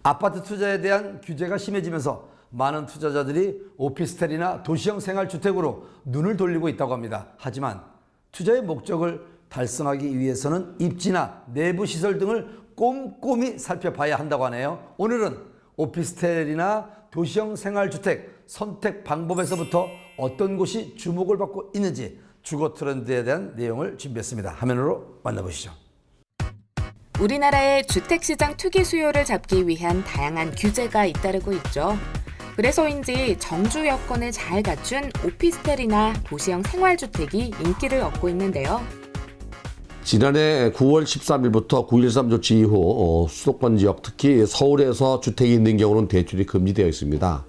아파트 투자에 대한 규제가 심해지면서 많은 투자자들이 오피스텔이나 도시형 생활주택으로 눈을 돌리고 있다고 합니다. 하지만 투자의 목적을 달성하기 위해서는 입지나 내부 시설 등을 꼼꼼히 살펴봐야 한다고 하네요. 오늘은 오피스텔이나 도시형 생활주택 선택 방법에서부터 어떤 곳이 주목을 받고 있는지 주거 트렌드에 대한 내용을 준비했습니다. 화면으로 만나보시죠. 우리나라의 주택시장 투기 수요를 잡기 위한 다양한 규제가 잇따르고 있죠. 그래서인지 정주 여건을 잘 갖춘 오피스텔이나 도시형 생활주택이 인기를 얻고 있는데요. 지난해 9월 13일부터 9.13 조치 이후 수도권 지역, 특히 서울에서 주택이 있는 경우는 대출이 금지되어 있습니다.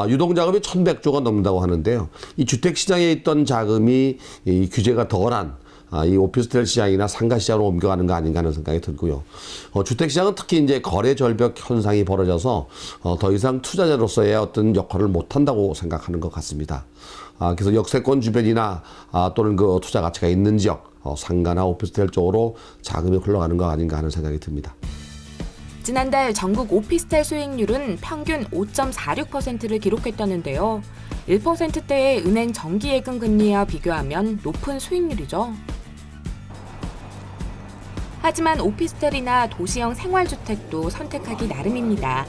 유동자금이 1,100조가 넘는다고 하는데요. 이 주택시장에 있던 자금이 이 규제가 덜한 이 오피스텔 시장이나 상가 시장으로 옮겨가는 거 아닌가 하는 생각이 들고요. 주택시장은 특히 이제 거래 절벽 현상이 벌어져서 더 이상 투자자로서의 어떤 역할을 못한다고 생각하는 것 같습니다. 그래서 역세권 주변이나 또는 그 투자 가치가 있는 지역, 상가나 오피스텔 쪽으로 자금이 흘러가는 거 아닌가 하는 생각이 듭니다. 지난달 전국 오피스텔 수익률은 평균 5.46%를 기록했다는데요. 1%대의 은행 정기예금 금리와 비교하면 높은 수익률이죠. 하지만 오피스텔이나 도시형 생활주택도 선택하기 나름입니다.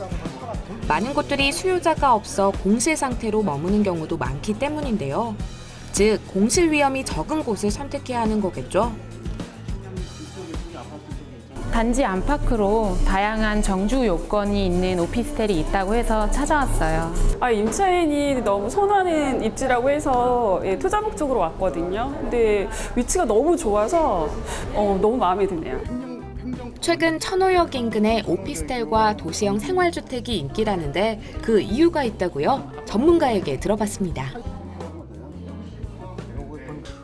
많은 곳들이 수요자가 없어 공실 상태로 머무는 경우도 많기 때문인데요. 즉, 공실 위험이 적은 곳을 선택해야 하는 거겠죠. 단지 안팎으로 다양한 정주 요건이 있는 오피스텔이 있다고 해서 찾아왔어요. 임차인이 너무 선호하는 입지라고 해서 투자 목적으로 왔거든요. 근데 위치가 너무 좋아서 너무 마음에 드네요. 최근 천호역 인근의 오피스텔과 도시형 생활주택이 인기라는데 그 이유가 있다고요? 전문가에게 들어봤습니다.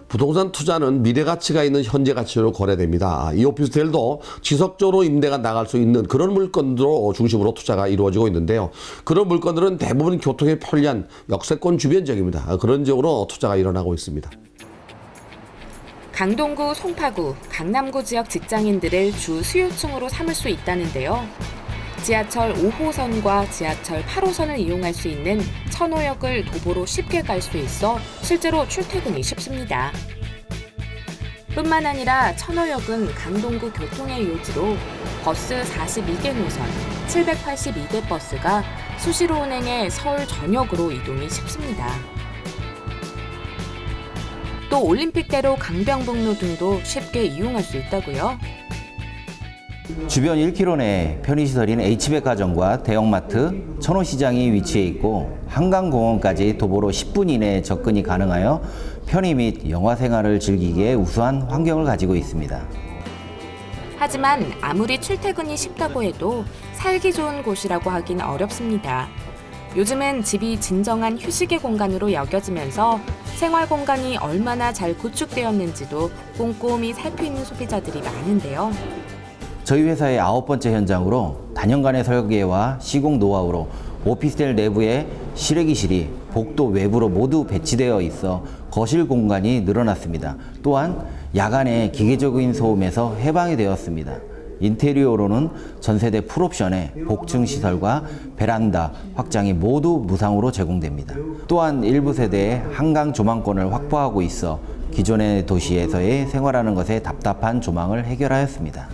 부동산 투자는 미래 가치가 있는 현재 가치로 거래됩니다. 이 오피스텔도 지속적으로 임대가 나갈 수 있는 그런 물건으로 중심으로 투자가 이루어지고 있는데요. 그런 물건들은 대부분 교통에 편리한 역세권 주변 지역입니다. 그런 지역으로 투자가 일어나고 있습니다. 강동구, 송파구, 강남구 지역 직장인들을 주 수요층으로 삼을 수 있다는데요. 지하철 5호선과 지하철 8호선을 이용할 수 있는 천호역을 도보로 쉽게 갈 수 있어 실제로 출퇴근이 쉽습니다. 뿐만 아니라 천호역은 강동구 교통의 요지로 버스 42개 노선, 782대 버스가 수시로 운행해 서울 전역으로 이동이 쉽습니다. 또 올림픽대로 강병북로 등도 쉽게 이용할 수 있다고요. 주변 1km 내 편의시설인 H백화점과 대형마트, 천호시장이 위치해 있고 한강공원까지 도보로 10분 이내에 접근이 가능하여 편의 및 영화 생활을 즐기기에 우수한 환경을 가지고 있습니다. 하지만 아무리 출퇴근이 쉽다고 해도 살기 좋은 곳이라고 하긴 어렵습니다. 요즘은 집이 진정한 휴식의 공간으로 여겨지면서 생활 공간이 얼마나 잘 구축되었는지도 꼼꼼히 살피는 소비자들이 많은데요. 저희 회사의 9번째 현장으로 단연간의 설계와 시공 노하우로 오피스텔 내부에 실외기실이 복도 외부로 모두 배치되어 있어 거실 공간이 늘어났습니다. 또한 야간의 기계적인 소음에서 해방이 되었습니다. 인테리어로는 전세대 풀옵션에 복층 시설과 베란다 확장이 모두 무상으로 제공됩니다. 또한 일부 세대의 한강 조망권을 확보하고 있어 기존의 도시에서의 생활하는 것에 답답한 조망을 해결하였습니다.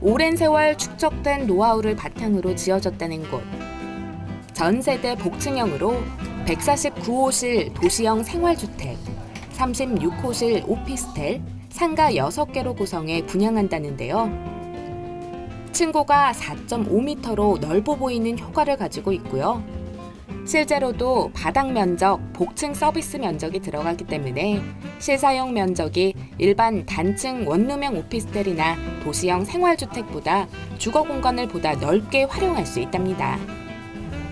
오랜 세월 축적된 노하우를 바탕으로 지어졌다는 곳. 전 세대 복층형으로 149호실 도시형 생활주택, 36호실 오피스텔, 상가 6개로 구성해 분양한다는데요. 층고가 4.5m로 넓어 보이는 효과를 가지고 있고요. 실제로도 바닥 면적, 복층 서비스 면적이 들어가기 때문에 실사용 면적이 일반 단층 원룸형 오피스텔이나 도시형 생활주택보다 주거 공간을 보다 넓게 활용할 수 있답니다.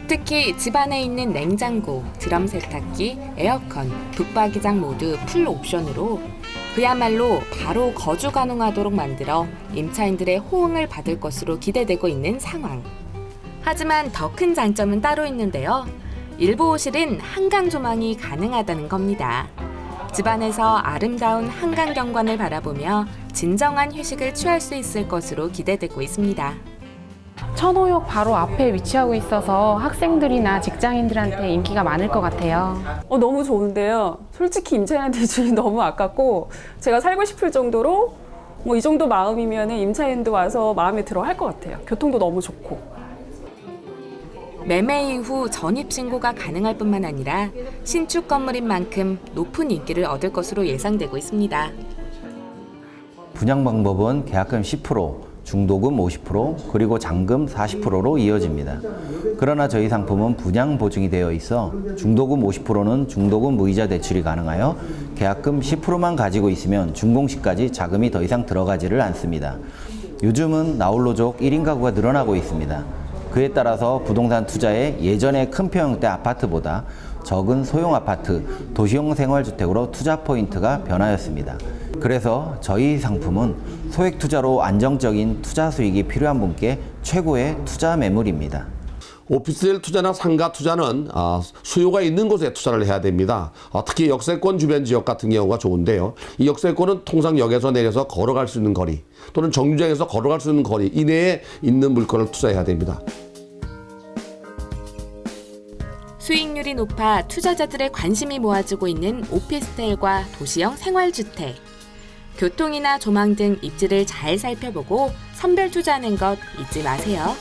특히 집 안에 있는 냉장고, 드럼 세탁기, 에어컨, 붙박이장 모두 풀 옵션으로 그야말로 바로 거주 가능하도록 만들어 임차인들의 호응을 받을 것으로 기대되고 있는 상황. 하지만 더 큰 장점은 따로 있는데요. 일부 호실은 한강 조망이 가능하다는 겁니다. 집안에서 아름다운 한강 경관을 바라보며 진정한 휴식을 취할 수 있을 것으로 기대되고 있습니다. 천호역 바로 앞에 위치하고 있어서 학생들이나 직장인들한테 인기가 많을 것 같아요. 너무 좋은데요. 솔직히 임차인 대출이 너무 아깝고 제가 살고 싶을 정도로 뭐 이 정도 마음이면 임차인도 와서 마음에 들어 할 것 같아요. 교통도 너무 좋고. 매매 이후 전입 신고가 가능할 뿐만 아니라 신축 건물인 만큼 높은 인기를 얻을 것으로 예상되고 있습니다. 분양 방법은 계약금 10%, 중도금 50%, 그리고 잔금 40%로 이어집니다. 그러나 저희 상품은 분양 보증이 되어 있어 중도금 50%는 중도금 무이자 대출이 가능하여 계약금 10%만 가지고 있으면 준공시까지 자금이 더 이상 들어가지를 않습니다. 요즘은 나홀로족 1인 가구가 늘어나고 있습니다. 그에 따라서 부동산 투자에 예전의 큰 평형대 아파트보다 적은 소형 아파트, 도시형 생활주택으로 투자 포인트가 변하였습니다. 그래서 저희 상품은 소액 투자로 안정적인 투자 수익이 필요한 분께 최고의 투자 매물입니다. 오피스텔 투자나 상가 투자는 수요가 있는 곳에 투자를 해야 됩니다. 특히 역세권 주변 지역 같은 경우가 좋은데요. 이 역세권은 통상 역에서 내려서 걸어갈 수 있는 거리 또는 정류장에서 걸어갈 수 있는 거리 이내에 있는 물건을 투자해야 됩니다. 수익률이 높아 투자자들의 관심이 모아지고 있는 오피스텔과 도시형 생활주택. 교통이나 조망 등 입지를 잘 살펴보고 선별 투자하는 것 잊지 마세요.